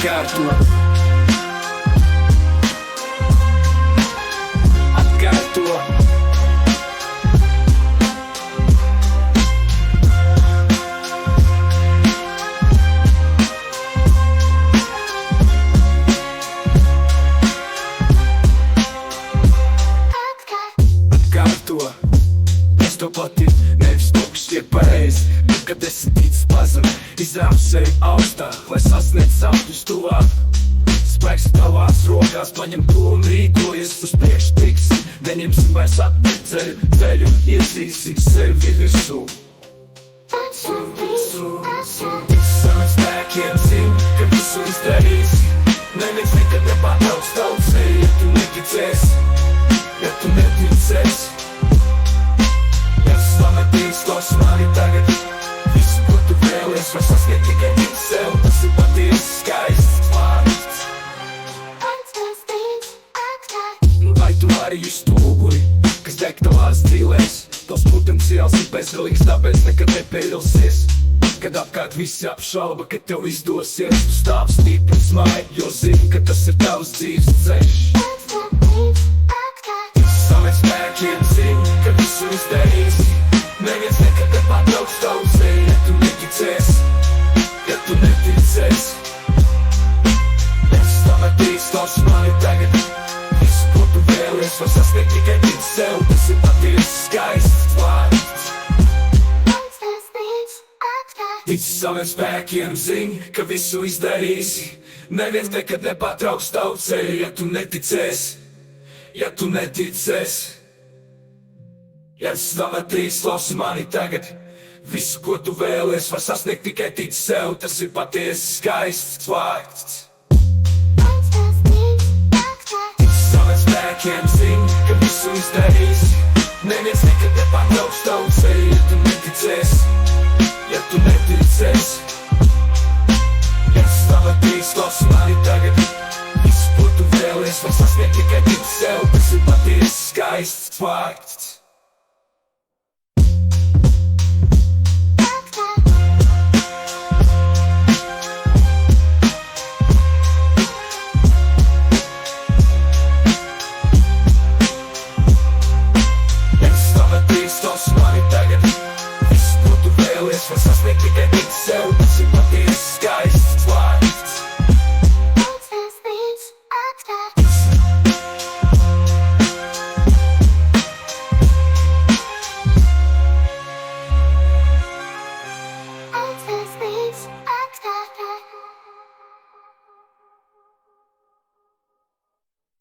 Atkārto, atkārto. Atkārto. Es to pati nevis tukšs tiek pareizi. Kad esi ticis pazem, izrāv sevi augstāk, lai sasniedz sapņus tuvāk. Spēks tavās rokās, paņem to un rīkojies uz priekšu tiksi. Neņemsim vairs atpakaļ ceļu, iedzīsim sevi virsū. Saviem spēkiem zini, ka visu izdarīsi. Neviens nekad nepārtrauks tavu ceļu, ja tu neticēsi, ja tu neticēsi. Ja tu slavētīs tos mani tagad, visu, ko tu vēlies, var sasniegt tikai tic sev. Tas ir patiesi skaists vārds. Vai tu vari just uguri, kas deg tavās dzīvēs? Tos potenciāls ir bezgalīgs, tāpēc nekad nepieļausies. Kad apkārt visi apšauba, ka tev izdosies, tu stāv stipri un smaidi, jo zini, ka tas ir tavs dzīves ceļš. Saviem spēkiem zini, ka visu izdarīsi. Neviens nekad nepārtrauks tavu ceļu, ja tu neticēsi, ja tu neticēsi. Es slavētīs tos mani tagad, visu, ko tu vēlies, var sasniegt tikai tic sev. Tas ir patiesi skaists vārds. Tici saviem spēkiem, zini, ka visu izdarīsi. Neviens nekad nepārtrauks tavu ceļu, ja tu neticēsi, ja tu neticēsi. Ja slavētīs klausi mani tagad, visu, ko tu vēlies, var sasniegt tikai tic sev. Tas ir patiesi skaists vārds. Tici saviem spēkiem, zini, ka visu izdarīsi. Neviens nekad nepārtrauks tavu ceļu, ja tu neticēsi, ja tu neticēsi. Ja slavētīs klausi mani tagad, visu, ko tu vēlies, var sasniegt tikai tic sev. Tas ir patiesi skaists vārds. Var sasniegt tikai tic sev, tas ir patiesi skaists vārds. Atcerieties,